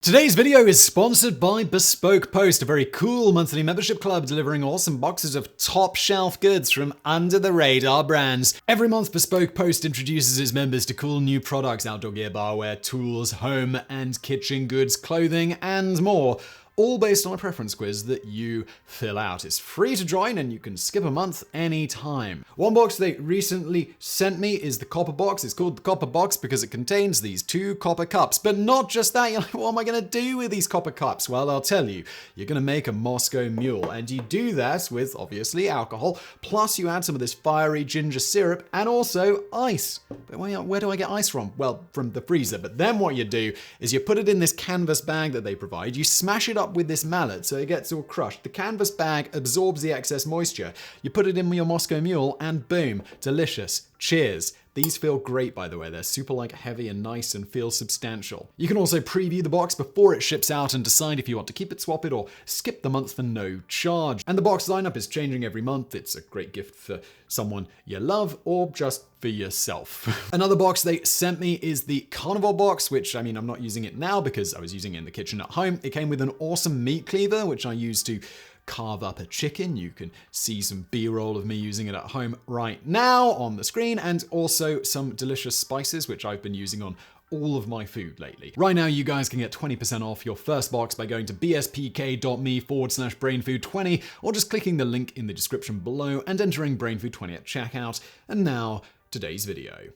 Today's video is sponsored by Bespoke Post, a very cool monthly membership club delivering awesome boxes of top shelf goods from under the radar brands. Every month, Bespoke Post introduces its members to cool new products, outdoor gear, barware, tools, home and kitchen goods, clothing, and more. All based on a preference quiz that you fill out. It's free to join and you can skip a month anytime. One box they recently sent me is the copper box. It's called the copper box because it contains these 2 copper cups. But not just that, you're like, what am I gonna do with these copper cups? Well, I'll tell you. You're gonna make a Moscow Mule, and you do that with, obviously, alcohol, plus you add some of this fiery ginger syrup and also ice. But where do I get ice from? Well, from the freezer. But then what you do is you put it in this canvas bag that they provide, you smash it up with this mallet so it gets all crushed. The canvas bag absorbs the excess moisture. You put it in your Moscow Mule and boom, delicious. Cheers. These feel great, by the way. They're super heavy and nice and feel substantial. You can also preview the box before it ships out and decide if you want to keep it, swap it, or skip the month for no charge. And the box lineup is changing every month. It's a great gift for someone you love or just for yourself. Another box they sent me is the carnivore box, which, I'm not using it now because I was using it in the kitchen at home. It came with an awesome meat cleaver, which I used to carve up a chicken. You can see some B-roll of me using it at home right now on the screen, and also some delicious spices, which I've been using on all of my food lately. Right now, you guys can get 20% off your first box by going to bspk.me/brainfood20, or just clicking the link in the description below and entering brainfood20 at checkout. And now, today's video.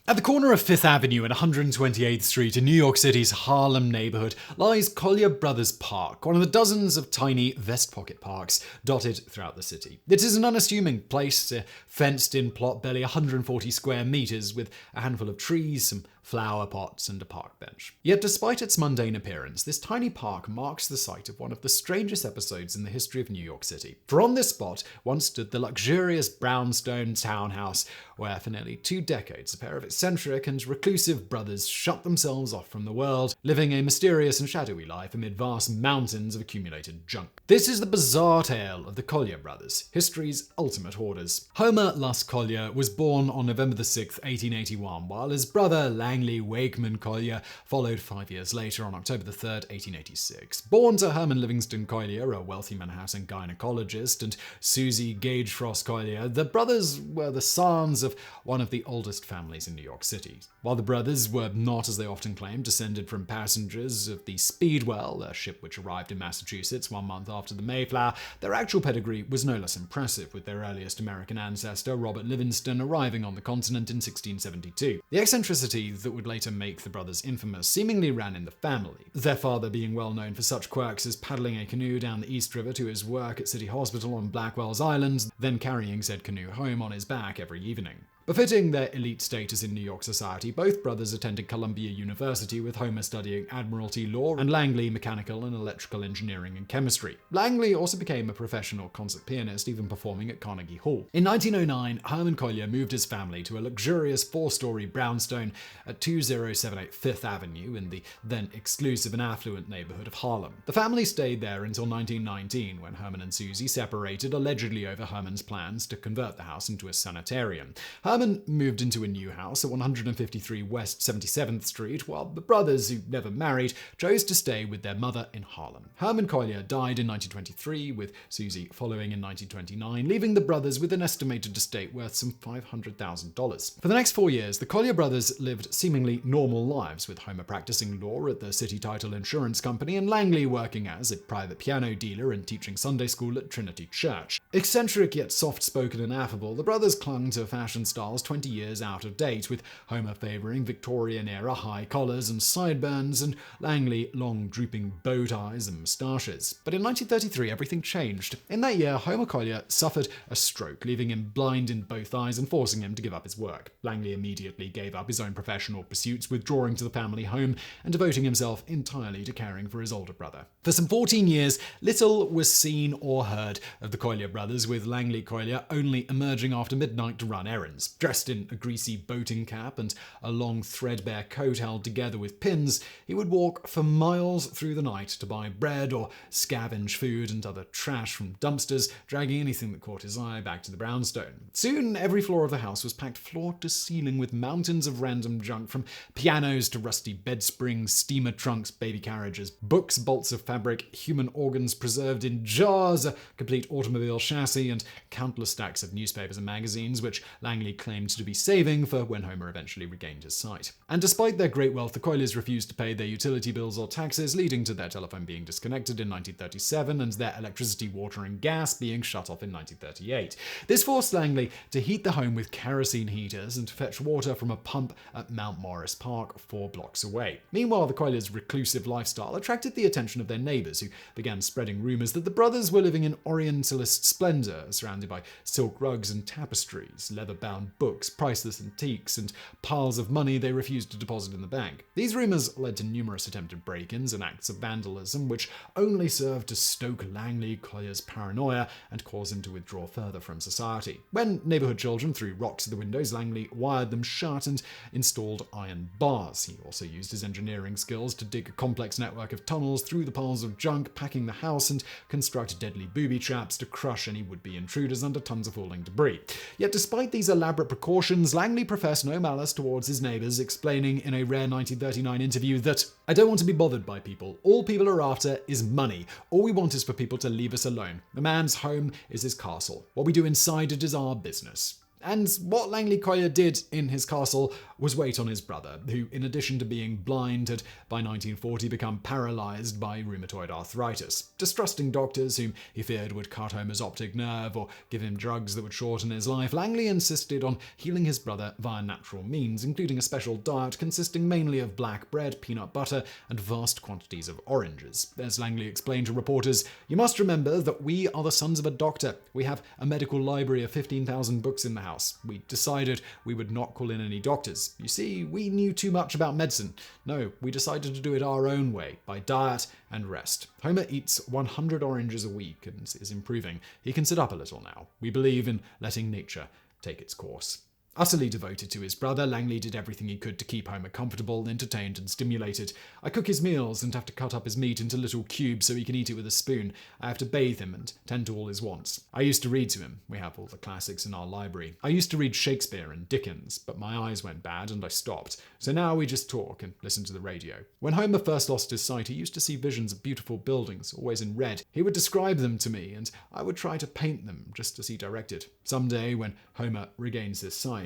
At the corner of 5th Avenue and 128th Street in New York City's Harlem neighborhood lies Collier Brothers Park, one of the dozens of tiny vest pocket parks dotted throughout the city. It is an unassuming place, a fenced-in plot barely 140 square meters with a handful of trees, some flower pots, and a park bench. Yet despite its mundane appearance, this tiny park marks the site of one of the strangest episodes in the history of New York City. For on this spot once stood the luxurious brownstone townhouse where for nearly 2 decades a pair of eccentric and reclusive brothers shut themselves off from the world, living a mysterious and shadowy life amid vast mountains of accumulated junk. This is the bizarre tale of the Collier brothers, history's ultimate hoarders. Homer Luss Collier was born on November 6, 1881, while his brother Langley Wakeman Collier followed 5 years later on October 3rd, 1886. Born to Herman Livingston Collier, a wealthy Manhattan gynecologist, and Susie Gage Frost Collier, the brothers were the sons of one of the oldest families in New York City. While the brothers were not, as they often claimed, descended from passengers of the Speedwell, a ship which arrived in Massachusetts 1 month after the Mayflower, their actual pedigree was no less impressive, with their earliest American ancestor, Robert Livingston, arriving on the continent in 1672. The eccentricity that would later make the brothers infamous seemingly ran in the family, their father being well known for such quirks as paddling a canoe down the East River to his work at City Hospital on Blackwell's Island, then carrying said canoe home on his back every evening. Befitting their elite status in New York society, both brothers attended Columbia University, with Homer studying Admiralty law and Langley mechanical and electrical engineering and chemistry. Langley also became a professional concert pianist, even performing at Carnegie Hall. In 1909, Herman Collier moved his family to a luxurious 4-story brownstone at 2078 5th Avenue in the then exclusive and affluent neighborhood of Harlem. The family stayed there until 1919, when Herman and Susie separated, allegedly over Herman's plans to convert the house into a sanitarium. Herman moved into a new house at 153 West 77th Street, while the brothers, who never married, chose to stay with their mother in Harlem. Herman Collier died in 1923, with Susie following in 1929, leaving the brothers with an estimated estate worth some $500,000. For the next 4 years, the Collier brothers lived seemingly normal lives, with Homer practicing law at the City Title Insurance Company and Langley working as a private piano dealer and teaching Sunday school at Trinity Church. Eccentric yet soft-spoken and affable, the brothers clung to fashion styles 20 years out of date, with Homer favoring Victorian-era high collars and sideburns, and Langley long drooping bow ties and moustaches. But in 1933, everything changed. In that year, Homer Collier suffered a stroke, leaving him blind in both eyes and forcing him to give up his work. Langley immediately gave up his own professional pursuits, withdrawing to the family home and devoting himself entirely to caring for his older brother. For some 14 years, little was seen or heard of the Collier brothers, with Langley Collier only emerging after midnight to run errands. clothes. Dressed in a greasy boating cap and a long threadbare coat held together with pins, he would walk for miles through the night to buy bread or scavenge food and other trash from dumpsters, dragging anything that caught his eye back to the brownstone. Soon, every floor of the house was packed floor to ceiling with mountains of random junk, from pianos to rusty bed springs, steamer trunks, baby carriages, books, bolts of fabric, human organs preserved in jars, a complete automobile chassis, and countless stacks of newspapers and magazines, which Langley claimed to be saving for when Homer eventually regained his sight. And despite their great wealth, the Colliers refused to pay their utility bills or taxes, leading to their telephone being disconnected in 1937 and their electricity, water, and gas being shut off in 1938. This forced Langley to heat the home with kerosene heaters and to fetch water from a pump at Mount Morris Park, 4 blocks away. Meanwhile, the Colliers' reclusive lifestyle attracted the attention of their neighbors, who began spreading rumors that the brothers were living in Orientalist splendor, surrounded by silk rugs and tapestries, leather-bound books, priceless antiques, and piles of money they refused to deposit in the bank. These rumors led to numerous attempted break-ins and acts of vandalism, which only served to stoke Langley Collier's paranoia and cause him to withdraw further from society. When neighborhood children threw rocks at the windows, Langley wired them shut and installed iron bars. He also used his engineering skills to dig a complex network of tunnels through the piles of junk packing the house and construct deadly booby traps to crush any would-be intruders under tons of falling debris. Yet despite these elaborate precautions, Langley professed no malice towards his neighbors, explaining in a rare 1939 interview that, "I don't want to be bothered by people. All people are after is money. All we want is for people to leave us alone. A man's home is his castle. What we do inside it is our business." And what Langley Collier did in his castle was wait on his brother, who, in addition to being blind, had by 1940 become paralyzed by rheumatoid arthritis. Distrusting doctors whom he feared would cut Homer's optic nerve or give him drugs that would shorten his life, Langley insisted on healing his brother via natural means, including a special diet consisting mainly of black bread, peanut butter, and vast quantities of oranges. As Langley explained to reporters, "You must remember that we are the sons of a doctor. We have a medical library of 15,000 books in the house. We decided we would not call in any doctors. You see, we knew too much about medicine. No, we decided to do it our own way, by diet and rest. Homer eats 100 oranges a week and is improving. He can sit up a little now. We believe in letting nature take its course." Utterly devoted to his brother, Langley did everything he could to keep Homer comfortable, entertained, and stimulated. "I cook his meals and have to cut up his meat into little cubes so he can eat it with a spoon. I have to bathe him and tend to all his wants. I used to read to him. We have all the classics in our library. I used to read Shakespeare and Dickens, but my eyes went bad and I stopped. So now we just talk and listen to the radio." When Homer first lost his sight, he used to see visions of beautiful buildings, always in red. He would describe them to me, and I would try to paint them just as he directed. Someday, when Homer regains his sight,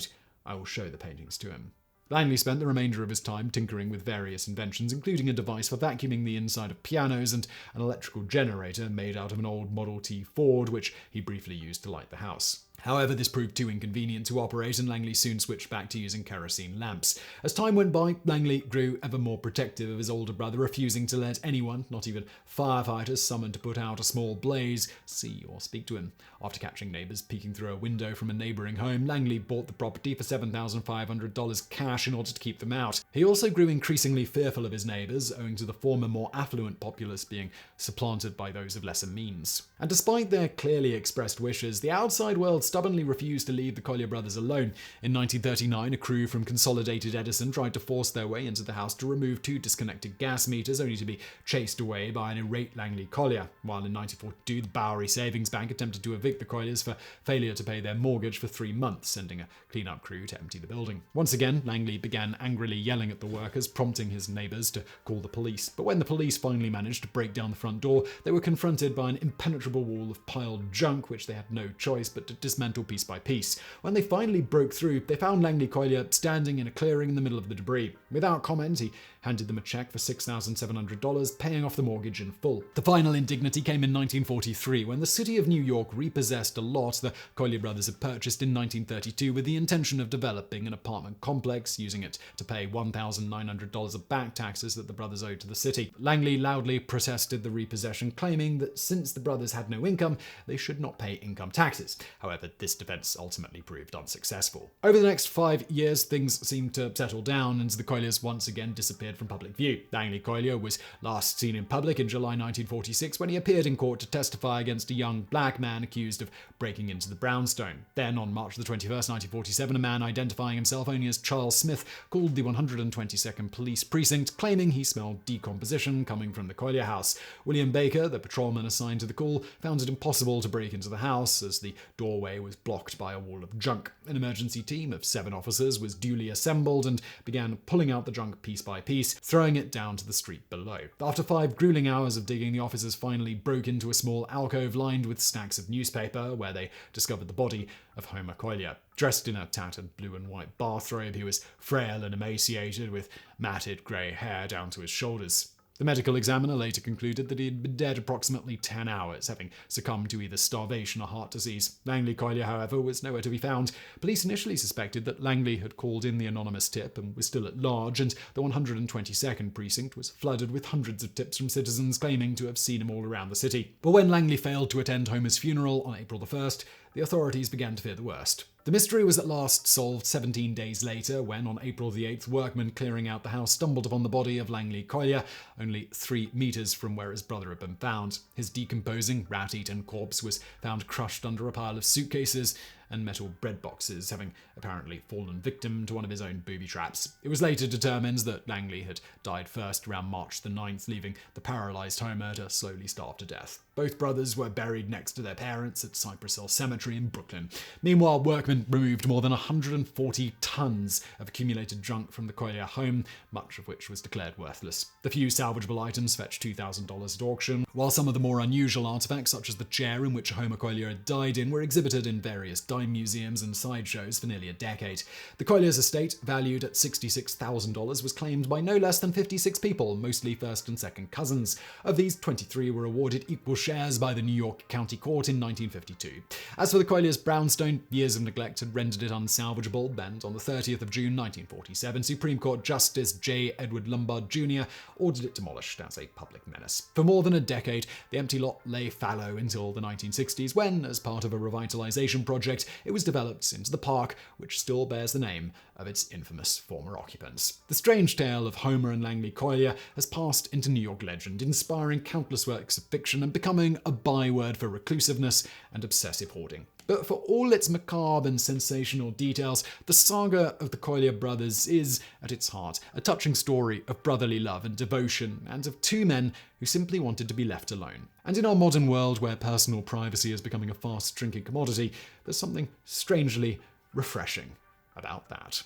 I will show the paintings to him. Langley spent the remainder of his time tinkering with various inventions, including a device for vacuuming the inside of pianos and an electrical generator made out of an old Model T Ford, which he briefly used to light the house. However, this proved too inconvenient to operate, and Langley soon switched back to using kerosene lamps. As time went by, Langley grew ever more protective of his older brother, refusing to let anyone, not even firefighters summoned to put out a small blaze, see or speak to him. After catching neighbors peeking through a window from a neighboring home, Langley bought the property for $7,500 cash in order to keep them out. He also grew increasingly fearful of his neighbors, owing to the former more affluent populace being supplanted by those of lesser means. And despite their clearly expressed wishes, the outside world stubbornly refused to leave the Collier brothers alone. In 1939, a crew from Consolidated Edison tried to force their way into the house to remove 2 disconnected gas meters, only to be chased away by an irate Langley Collier. While in 1942, the Bowery Savings Bank attempted to evict the Colliers for failure to pay their mortgage for 3 months, sending a clean-up crew to empty the building. Once again, Langley began angrily yelling at the workers, prompting his neighbors to call the police. But when the police finally managed to break down the front door, they were confronted by an impenetrable wall of piled junk, which they had no choice but to dismantle piece by piece. When they finally broke through, they found Langley Collier standing in a clearing in the middle of the debris. Without comment, he handed them a check for $6,700, paying off the mortgage in full. The final indignity came in 1943, when the city of New York repossessed a lot the Collier brothers had purchased in 1932 with the intention of developing an apartment complex, using it to pay $1,900 of back taxes that the brothers owed to the city. Langley loudly protested the repossession, claiming that since the brothers had no income, they should not pay income taxes. However, However, this defense ultimately proved unsuccessful. Over the next 5 years, things seemed to settle down, and the Colliers once again disappeared from public view. Langley Collier was last seen in public in July 1946 when he appeared in court to testify against a young black man accused of breaking into the brownstone. Then, on March 21st, 1947, a man identifying himself only as Charles Smith called the 122nd Police Precinct, claiming he smelled decomposition coming from the Collier house. William Baker, the patrolman assigned to the call, found it impossible to break into the house as the doorway was blocked by a wall of junk. An emergency team of 7 officers was duly assembled and began pulling out the junk piece by piece, throwing it down to the street below. After 5 grueling hours of digging, the officers finally broke into a small alcove lined with stacks of newspaper, where they discovered the body of Homer Collier. Dressed in a tattered blue and white bathrobe, he was frail and emaciated, with matted grey hair down to his shoulders. The medical examiner later concluded that he had been dead approximately 10 hours, having succumbed to either starvation or heart disease. Langley Collier, however, was nowhere to be found. Police initially suspected that Langley had called in the anonymous tip and was still at large, and the 122nd precinct was flooded with hundreds of tips from citizens claiming to have seen him all around the city. But when Langley failed to attend Homer's funeral on April 1st, the authorities began to fear the worst. The mystery was at last solved 17 days later when, on April the 8th, workmen clearing out the house stumbled upon the body of Langley Collier, only 3 meters from where his brother had been found. His decomposing, rat-eaten corpse was found crushed under a pile of suitcases and metal bread boxes, having apparently fallen victim to one of his own booby traps. It was later determined that Langley had died first around March the 9th, leaving the paralysed Homer to slowly starve to death. Both brothers were buried next to their parents at Cypress Hill Cemetery in Brooklyn. Meanwhile, workmen removed more than 140 tons of accumulated junk from the Collier home, much of which was declared worthless. The few salvageable items fetched $2,000 at auction, while some of the more unusual artifacts, such as the chair in which Homer Collier had died in, were exhibited in various dime museums and sideshows for nearly a decade. The Collier's estate, valued at $66,000, was claimed by no less than 56 people, mostly first and second cousins. Of these, 23 were awarded equal shares by the New York County Court in 1952. As for the Collier's brownstone, years of neglect had rendered it unsalvageable, and on the 30th of June 1947, Supreme Court Justice J. Edward Lombard Jr. ordered it demolished as a public menace. For more than a decade, the empty lot lay fallow until the 1960s, when, as part of a revitalization project, it was developed into the park, which still bears the name of its infamous former occupants. The strange tale of Homer and Langley Collier has passed into New York legend, inspiring countless works of fiction and becoming a byword for reclusiveness and obsessive hoarding. But for all its macabre and sensational details, the saga of the Collier brothers is, at its heart, a touching story of brotherly love and devotion, and of 2 men who simply wanted to be left alone. And in our modern world, where personal privacy is becoming a fast-shrinking commodity, there's something strangely refreshing about that.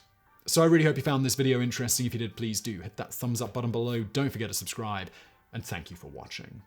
So I really hope you found this video interesting. If you did, please do hit that thumbs up button below. Don't forget to subscribe, and thank you for watching.